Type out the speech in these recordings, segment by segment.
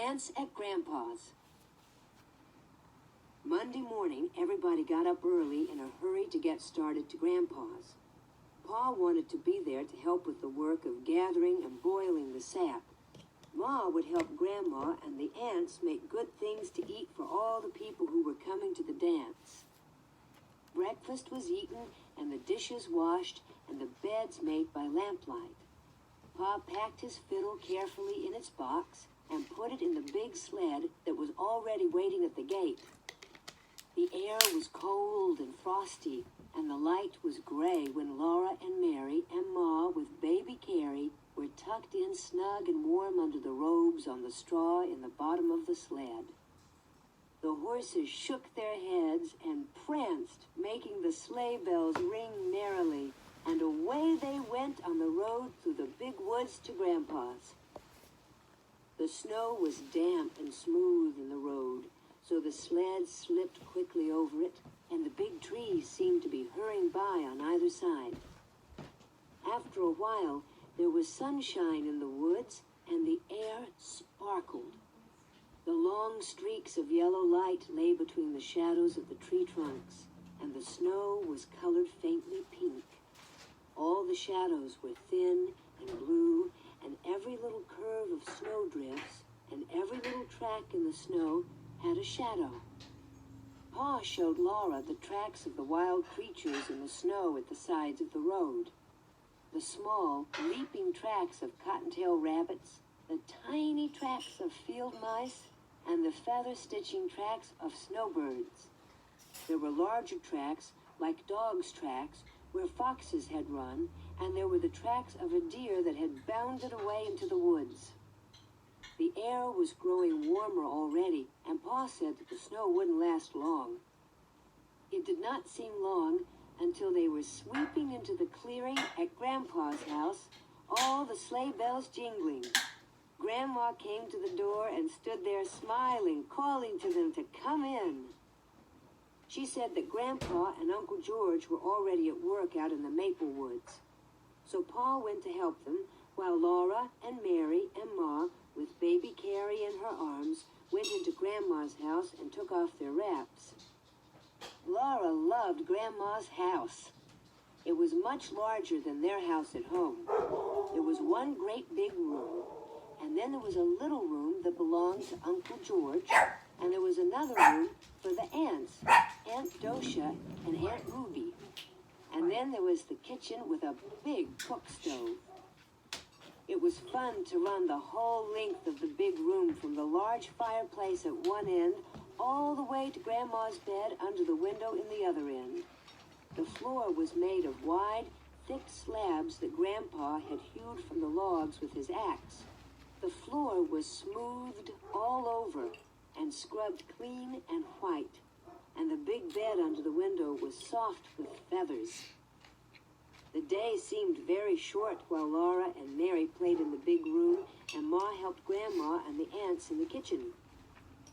Ants at Grandpa's. Monday morning, everybody got up early in a hurry to get started to Grandpa's. Pa wanted to be there to help with the work of gathering and boiling the sap. Ma would help Grandma and the ants make good things to eat for all the people who were coming to the dance. Breakfast was eaten and the dishes washed and the beds made by lamplight. Pa packed his fiddle carefully in its box and put it in the big sled that was already waiting at the gate. The air was cold and frosty, and the light was gray when Laura and Mary and Ma with baby Carrie were tucked in snug and warm under the robes on the straw in the bottom of the sled. The horses shook their heads and pranced, making the sleigh bells ring merrily, and away they went on the road through the big woods to Grandpa's. The snow was damp and smooth in the road, so the sled slipped quickly over it, and the big trees seemed to be hurrying by on either side. After a while, there was sunshine in the woods, and the air sparkled. The long streaks of yellow light lay between the shadows of the tree trunks, and the snow was colored faintly pink. All the shadows were thin and blue, and every little curve of snowdrifts and every little track in the snow had a shadow. Pa showed Laura the tracks of the wild creatures in the snow at the sides of the road. The small, leaping tracks of cottontail rabbits, the tiny tracks of field mice, and the feather-stitching tracks of snowbirds. There were larger tracks, like dogs' tracks, where foxes had run, and there were the tracks of a deer that had bounded away into the woods. The air was growing warmer already, and Pa said that the snow wouldn't last long. It did not seem long until they were sweeping into the clearing at Grandpa's house, all the sleigh bells jingling. Grandma came to the door and stood there smiling, calling to them to come in. She said that Grandpa and Uncle George were already at work out in the maple woods. So Pa went to help them, while Laura and Mary and Ma, with baby Carrie in her arms, went into Grandma's house and took off their wraps. Laura loved Grandma's house. It was much larger than their house at home. There was one great big room, and then there was a little room that belonged to Uncle George, and there was another room for the aunts, Aunt Dosha and Aunt Ruby. And then there was the kitchen with a big cook stove. It was fun to run the whole length of the big room from the large fireplace at one end all the way to Grandma's bed under the window in the other end. The floor was made of wide, thick slabs that Grandpa had hewed from the logs with his axe. The floor was smoothed all over and scrubbed clean and white, and the big bed under the window was soft with feathers. The day seemed very short while Laura and Mary played in the big room, and Ma helped Grandma and the aunts in the kitchen.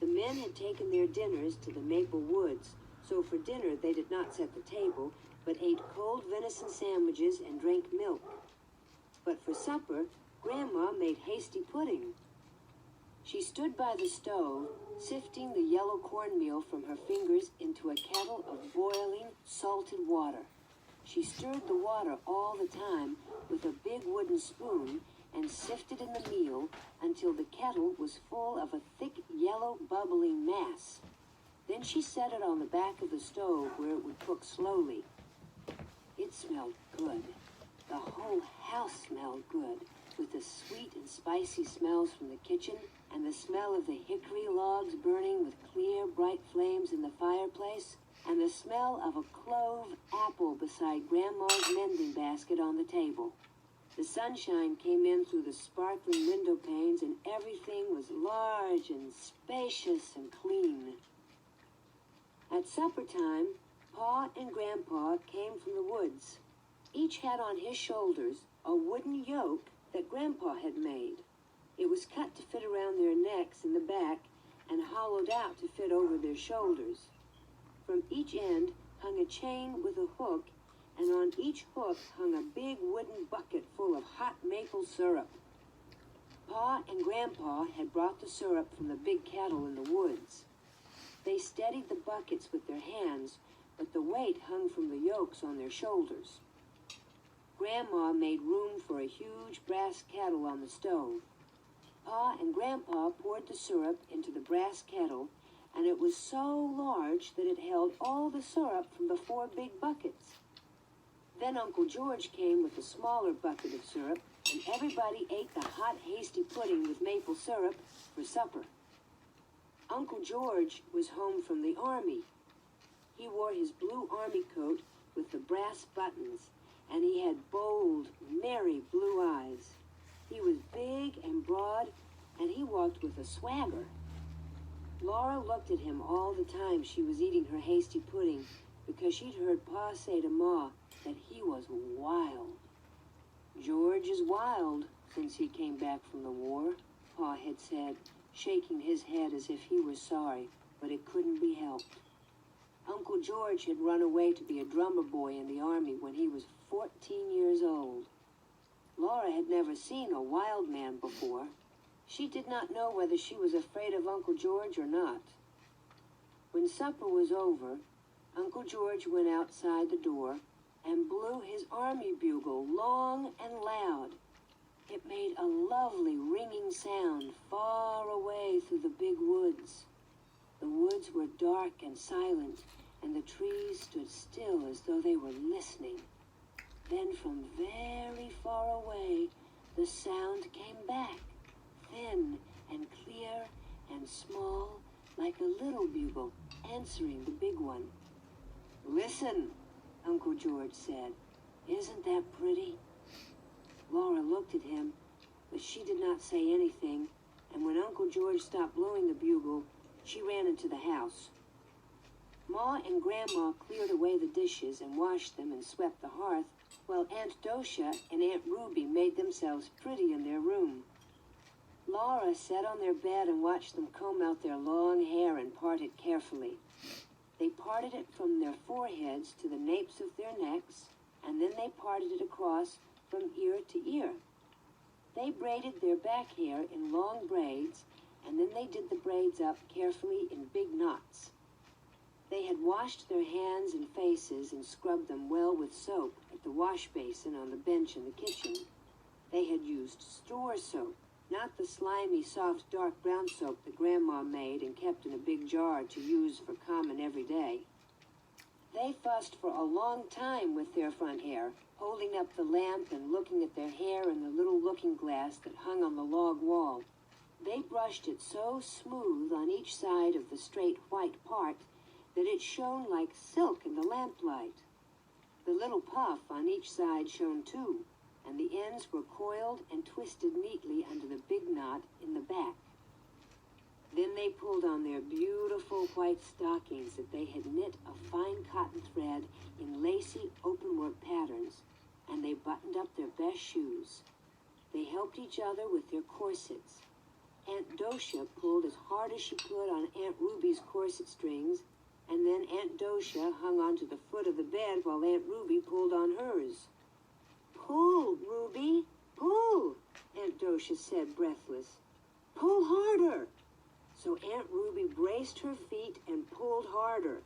The men had taken their dinners to the maple woods, so for dinner they did not set the table, but ate cold venison sandwiches and drank milk. But for supper, Grandma made hasty pudding. She stood by the stove, sifting the yellow cornmeal from her fingers into a kettle of boiling, salted water. She stirred the water all the time with a big wooden spoon and sifted in the meal until the kettle was full of a thick, yellow, bubbling mass. Then she set it on the back of the stove where it would cook slowly. It smelled good. The whole house smelled good, with the sweet and spicy smells from the kitchen and the smell of the hickory logs burning with clear, bright flames in the fireplace, and the smell of a clove apple beside Grandma's mending basket on the table. The sunshine came in through the sparkling window panes, and everything was large and spacious and clean. At supper time, Pa and Grandpa came from the woods. Each had on his shoulders a wooden yoke that Grandpa had made. It was cut to fit around their necks in the back and hollowed out to fit over their shoulders. From each end hung a chain with a hook, and on each hook hung a big wooden bucket full of hot maple syrup. Pa and Grandpa had brought the syrup from the big kettle in the woods. They steadied the buckets with their hands, but the weight hung from the yolks on their shoulders. Grandma made room for a huge brass kettle on the stove. Pa and Grandpa poured the syrup into the brass kettle, and it was so large that it held all the syrup from the 4 big buckets. Then Uncle George came with a smaller bucket of syrup, and everybody ate the hot, hasty pudding with maple syrup for supper. Uncle George was home from the army. He wore his blue army coat with the brass buttons, and he had bold, merry blue eyes. He was big and broad, and he walked with a swagger. Laura looked at him all the time she was eating her hasty pudding, because she'd heard Pa say to Ma that he was wild. George is wild since he came back from the war, Pa had said, shaking his head as if he was sorry, but it couldn't be helped. Uncle George had run away to be a drummer boy in the army when he was 14 years old. Laura had never seen a wild man before. She did not know whether she was afraid of Uncle George or not. When supper was over, Uncle George went outside the door and blew his army bugle long and loud. It made a lovely ringing sound far away through the big woods. The woods were dark and silent, and the trees stood still as though they were listening. Then from very far away, the sound came back, thin and clear and small, like a little bugle answering the big one. "Listen," Uncle George said. "Isn't that pretty?" Laura looked at him, but she did not say anything, and when Uncle George stopped blowing the bugle, she ran into the house. Ma and Grandma cleared away the dishes and washed them and swept the hearth, while Aunt Dosha and Aunt Ruby made themselves pretty in their room. Laura sat on their bed and watched them comb out their long hair and part it carefully. They parted it from their foreheads to the napes of their necks, and then they parted it across from ear to ear. They braided their back hair in long braids, and then they did the braids up carefully in big knots. They had washed their hands and faces and scrubbed them well with soap at the wash basin on the bench in the kitchen. They had used store soap, not the slimy, soft, dark brown soap that Grandma made and kept in a big jar to use for common every day. They fussed for a long time with their front hair, holding up the lamp and looking at their hair in the little looking glass that hung on the log wall. They brushed it so smooth on each side of the straight white part that it shone like silk in the lamplight. The little puff on each side shone too, and the ends were coiled and twisted neatly under the big knot in the back. Then they pulled on their beautiful white stockings that they had knit of fine cotton thread in lacy openwork patterns, and they buttoned up their best shoes. They helped each other with their corsets. Aunt Dosha pulled as hard as she could on Aunt Ruby's corset strings, and then Aunt Dosha hung onto the foot of the bed while Aunt Ruby pulled on hers. "Pull, Ruby, pull," Aunt Dosha said, breathless. "Pull harder." So Aunt Ruby braced her feet and pulled harder.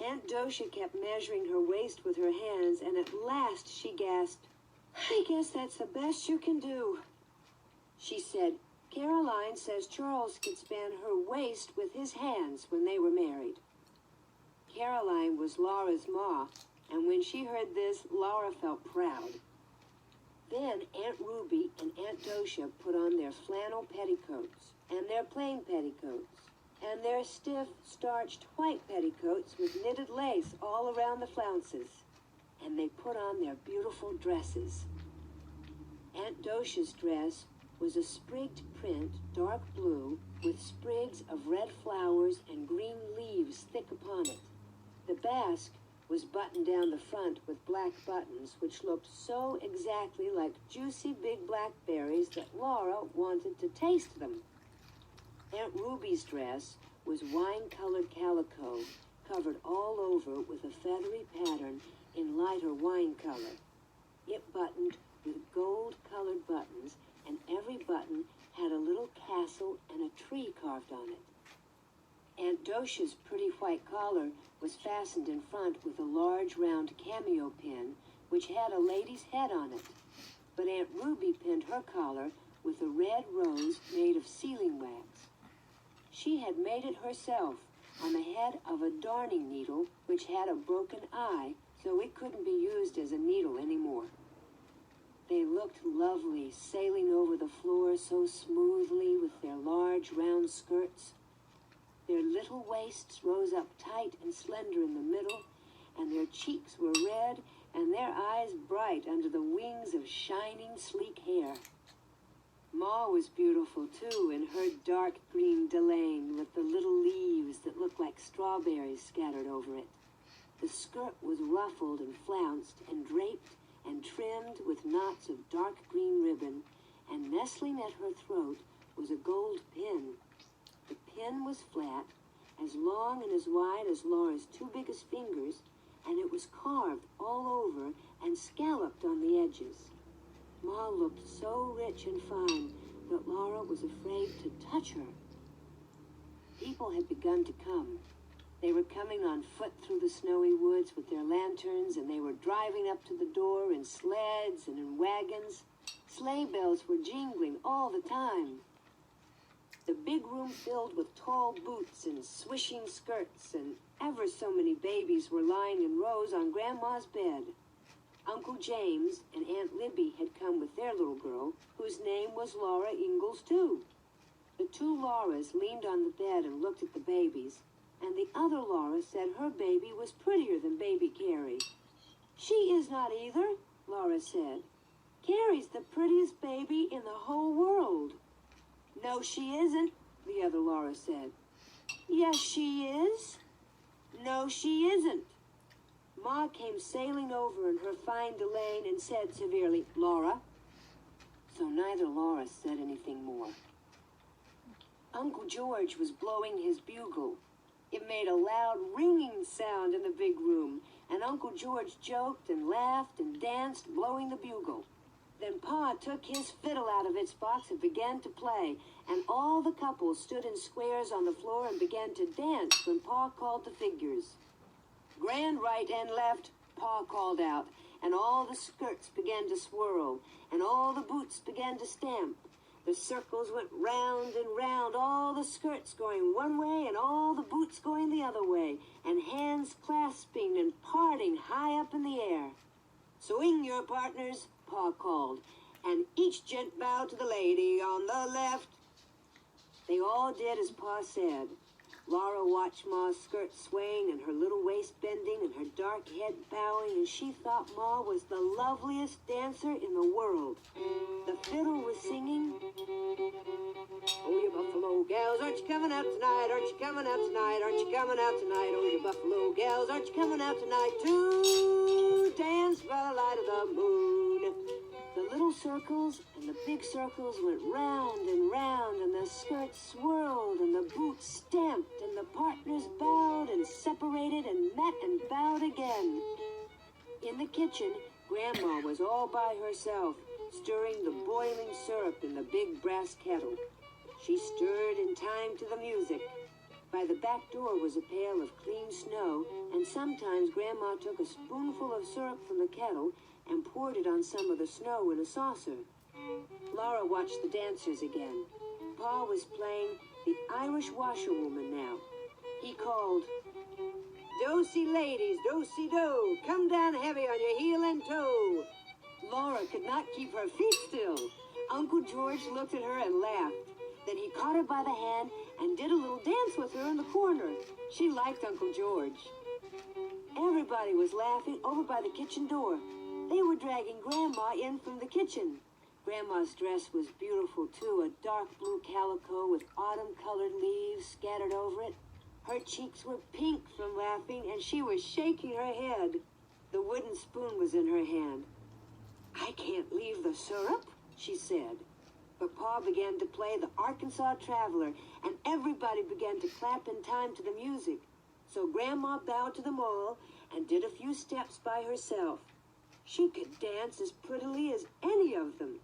Aunt Dosha kept measuring her waist with her hands, and at last she gasped, "I guess that's the best you can do." She said, "Caroline says Charles could span her waist with his hands when they were married." Caroline was Laura's ma, and when she heard this, Laura felt proud. Then Aunt Ruby and Aunt Dosha put on their flannel petticoats, and their plain petticoats, and their stiff, starched white petticoats with knitted lace all around the flounces, and they put on their beautiful dresses. Aunt Dosha's dress was a sprigged print, dark blue, with sprigs of red flowers and green leaves thick upon it. The basque was buttoned down the front with black buttons, which looked so exactly like juicy big blackberries that Laura wanted to taste them. Aunt Ruby's dress was wine-colored calico, covered all over with a feathery pattern in lighter wine color. It buttoned with gold-colored buttons and every button had a little castle and a tree carved on it. Aunt Docia's pretty white collar was fastened in front with a large round cameo pin which had a lady's head on it. But Aunt Ruby pinned her collar with a red rose made of sealing wax. She had made it herself on the head of a darning needle which had a broken eye, so it couldn't be used as a needle anymore. They looked lovely, sailing over the floor so smoothly with their large round skirts. Their little waists rose up tight and slender in the middle, and their cheeks were red and their eyes bright under the wings of shining, sleek hair. Ma was beautiful, too, in her dark green delaine with the little leaves that looked like strawberries scattered over it. The skirt was ruffled and flounced and draped and trimmed with knots of dark green ribbon, and nestling at her throat was a gold pin. The pin was flat, as long and as wide as Laura's two biggest fingers, and it was carved all over and scalloped on the edges. Ma looked so rich and fine that Laura was afraid to touch her. People had begun to come. They were coming on foot through the snowy woods with their lanterns, and they were driving up to the door in sleds and in wagons. Sleigh bells were jingling all the time. The big room filled with tall boots and swishing skirts, and ever so many babies were lying in rows on Grandma's bed. Uncle James and Aunt Libby had come with their little girl, whose name was Laura Ingalls, too. The two Lauras leaned on the bed and looked at the babies, and the other Laura said her baby was prettier than baby Carrie. "She is not either," Laura said. "Carrie's the prettiest baby in the whole world." "No, she isn't," the other Laura said. "Yes, she is." "No, she isn't." Ma came sailing over in her fine delaine and said severely, "Laura." So neither Laura said anything more. Uncle George was blowing his bugle. It made a loud ringing sound in the big room, and Uncle George joked and laughed and danced, blowing the bugle. Then Pa took his fiddle out of its box and began to play, and all the couples stood in squares on the floor and began to dance when Pa called the figures. "Grand right and left," Pa called out, and all the skirts began to swirl, and all the boots began to stamp. The circles went round and round, all the skirts going one way and all the boots going the other way, and hands clasping and parting high up in the air. "Swing your partners," Pa called, "and each gent bow to the lady on the left." They all did as Pa said. Laura watched Ma's skirt swaying and her little waist bending and her dark head bowing, and she thought Ma was the loveliest dancer in the world. The fiddle was singing, "Oh, you Buffalo gals, aren't you coming out tonight? Aren't you coming out tonight? Aren't you coming out tonight? Oh, you Buffalo gals, aren't you coming out tonight to dance by the light of the moon?" The little circles and the big circles went round and round, and the skirts swirled, and the boots stamped, and the partners bowed and separated and met and bowed again. In the kitchen, Grandma was all by herself, stirring the boiling syrup in the big brass kettle. She stirred in time to the music. By the back door was a pail of clean snow, and sometimes Grandma took a spoonful of syrup from the kettle and poured it on some of the snow in a saucer. Laura watched the dancers again. Pa was playing the Irish washerwoman now. He called, "Do-si, ladies, do-si-do, come down heavy on your heel and toe." Laura could not keep her feet still. Uncle George looked at her and laughed. Then he caught her by the hand and did a little dance with her in the corner. She liked Uncle George. Everybody was laughing over by the kitchen door. They were dragging Grandma in from the kitchen. Grandma's dress was beautiful, too, a dark blue calico with autumn-colored leaves scattered over it. Her cheeks were pink from laughing, and she was shaking her head. The wooden spoon was in her hand. "I can't leave the syrup," she said. But Pa began to play the Arkansas Traveler, and everybody began to clap in time to the music. So Grandma bowed to them all and did a few steps by herself. She could dance as prettily as any of them.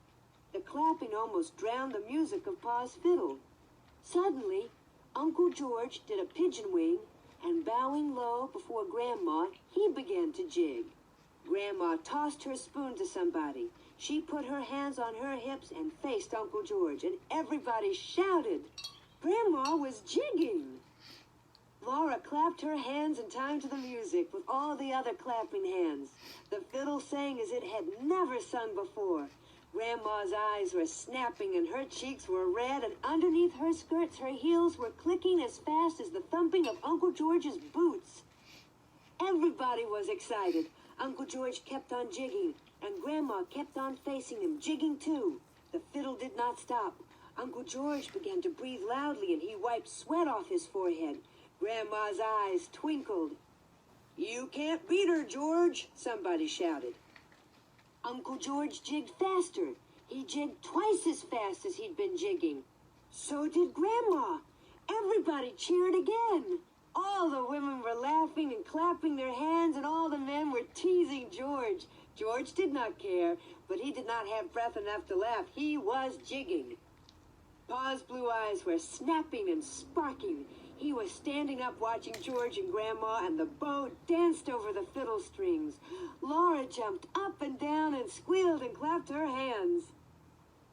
The clapping almost drowned the music of Pa's fiddle. Suddenly, Uncle George did a pigeon wing, and bowing low before Grandma, he began to jig. Grandma tossed her spoon to somebody. She put her hands on her hips and faced Uncle George, and everybody shouted. Grandma was jigging. Laura clapped her hands in time to the music with all the other clapping hands. The fiddle sang as it had never sung before. Grandma's eyes were snapping and her cheeks were red, and underneath her skirts her heels were clicking as fast as the thumping of Uncle George's boots. Everybody was excited. Uncle George kept on jigging, and Grandma kept on facing him, jigging too. The fiddle did not stop. Uncle George began to breathe loudly, and he wiped sweat off his forehead. Grandma's eyes twinkled. "You can't beat her, George," somebody shouted. Uncle George jigged faster. He jigged twice as fast as he'd been jigging. So did Grandma. Everybody cheered again. All the women were laughing and clapping their hands, and all the men were teasing George. George did not care, but he did not have breath enough to laugh. He was jigging. Pa's blue eyes were snapping and sparking. He was standing up watching George and Grandma, and the bow danced over the fiddle strings. Laura jumped up and down and squealed and clapped her hands.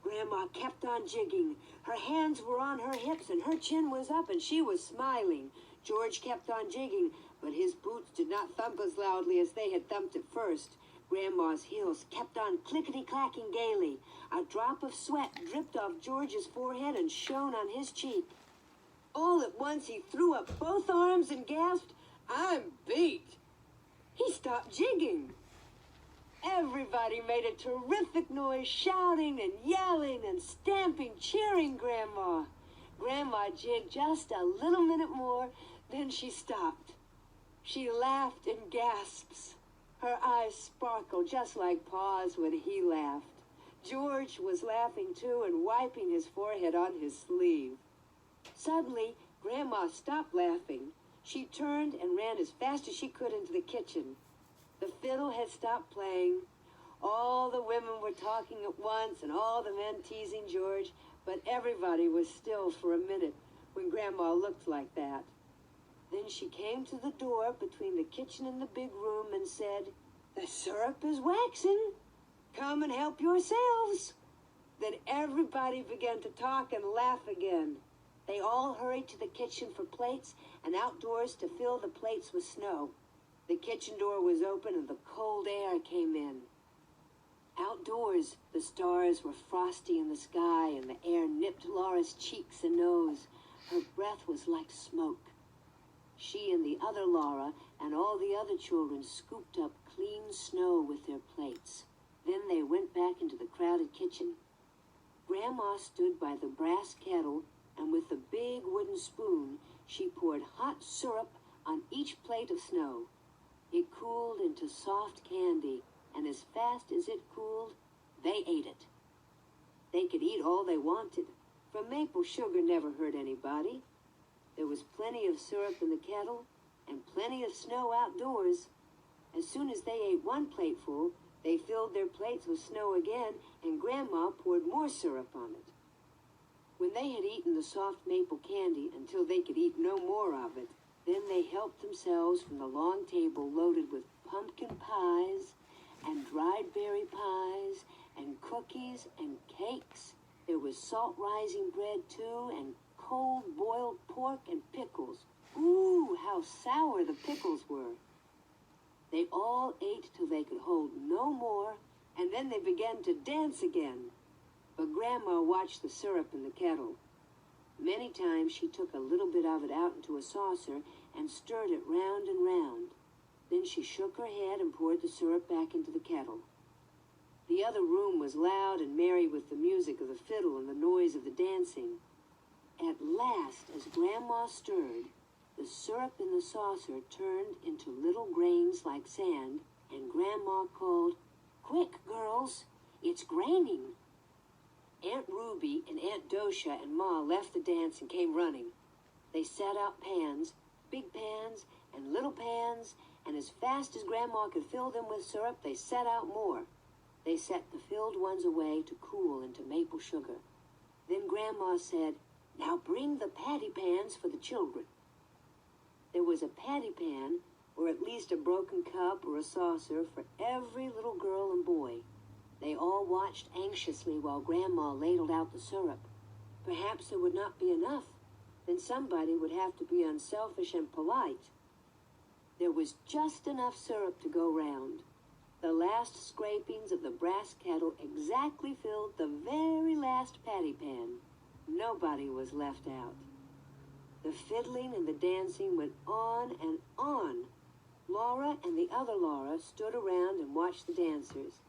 Grandma kept on jigging. Her hands were on her hips and her chin was up and she was smiling. George kept on jigging, but his boots did not thump as loudly as they had thumped at first. Grandma's heels kept on clickety-clacking gaily. A drop of sweat dripped off George's forehead and shone on his cheek. All at once he threw up both arms and gasped, "I'm beat." He stopped jigging. Everybody made a terrific noise, shouting and yelling and stamping, cheering Grandma. Grandma jigged just a little minute more, then she stopped. She laughed in gasps. Her eyes sparkled just like Pa's when he laughed. George was laughing too and wiping his forehead on his sleeve. Suddenly, Grandma stopped laughing. She turned and ran as fast as she could into the kitchen. The fiddle had stopped playing. All the women were talking at once and all the men teasing George, but everybody was still for a minute when Grandma looked like that. Then she came to the door between the kitchen and the big room and said, "The syrup is waxing. Come and help yourselves." Then everybody began to talk and laugh again. They all hurried to the kitchen for plates and outdoors to fill the plates with snow. The kitchen door was open and the cold air came in. Outdoors, the stars were frosty in the sky and the air nipped Laura's cheeks and nose. Her breath was like smoke. She and the other Laura and all the other children scooped up clean snow with their plates. Then they went back into the crowded kitchen. Grandma stood by the brass kettle, and with a big wooden spoon, she poured hot syrup on each plate of snow. It cooled into soft candy, and as fast as it cooled, they ate it. They could eat all they wanted, for maple sugar never hurt anybody. There was plenty of syrup in the kettle, and plenty of snow outdoors. As soon as they ate one plateful, they filled their plates with snow again, and Grandma poured more syrup on it. When they had eaten the soft maple candy until they could eat no more of it, then they helped themselves from the long table loaded with pumpkin pies and dried berry pies and cookies and cakes. There was salt rising bread too, and cold boiled pork and pickles. Ooh, how sour the pickles were. They all ate till they could hold no more, and then they began to dance again. But Grandma watched the syrup in the kettle. Many times she took a little bit of it out into a saucer and stirred it round and round. Then she shook her head and poured the syrup back into the kettle. The other room was loud and merry with the music of the fiddle and the noise of the dancing. At last, as Grandma stirred, the syrup in the saucer turned into little grains like sand, and Grandma called, "Quick, girls, it's graining." Aunt Ruby and Aunt Dosha and Ma left the dance and came running. They set out pans, big pans and little pans, and as fast as Grandma could fill them with syrup, they set out more. They set the filled ones away to cool into maple sugar. Then Grandma said, "Now bring the patty pans for the children." There was a patty pan, or at least a broken cup or a saucer, for every little girl and boy. They all watched anxiously while Grandma ladled out the syrup. Perhaps there would not be enough. Then somebody would have to be unselfish and polite. There was just enough syrup to go round. The last scrapings of the brass kettle exactly filled the very last patty pan. Nobody was left out. The fiddling and the dancing went on and on. Laura and the other Laura stood around and watched the dancers.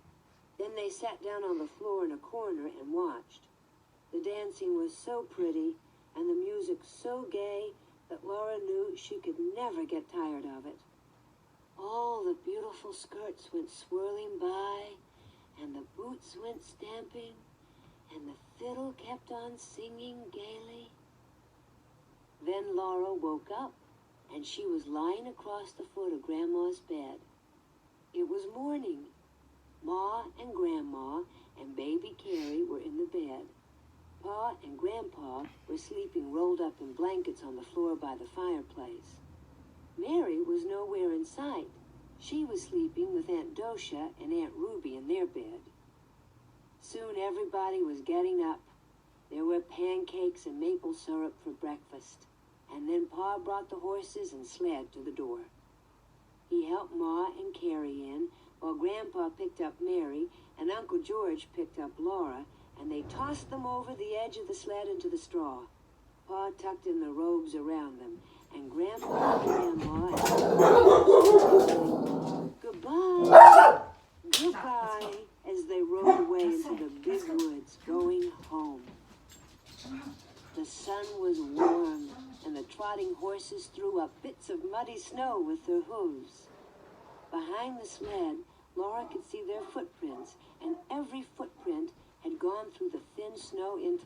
Then they sat down on the floor in a corner and watched. The dancing was so pretty and the music so gay that Laura knew she could never get tired of it. All the beautiful skirts went swirling by, and the boots went stamping, and the fiddle kept on singing gaily. Then Laura woke up, and she was lying across the foot of Grandma's bed. It was morning. Ma and Grandma and baby Carrie were in the bed. Pa and Grandpa were sleeping rolled up in blankets on the floor by the fireplace. Mary was nowhere in sight. She was sleeping with Aunt Dosha and Aunt Ruby in their bed. Soon everybody was getting up. There were pancakes and maple syrup for breakfast. And then Pa brought the horses and sled to the door. He helped Ma and Carrie in, while Grandpa picked up Mary and Uncle George picked up Laura, and they tossed them over the edge of the sled into the straw. Pa tucked in the robes around them, and Grandpa and Grandma and goodbye, goodbye, as they rode away into the big woods, going home. The sun was warm, and the trotting horses threw up bits of muddy snow with their hooves. Behind the sled, Laura could see their footprints, and every footprint had gone through the thin snow into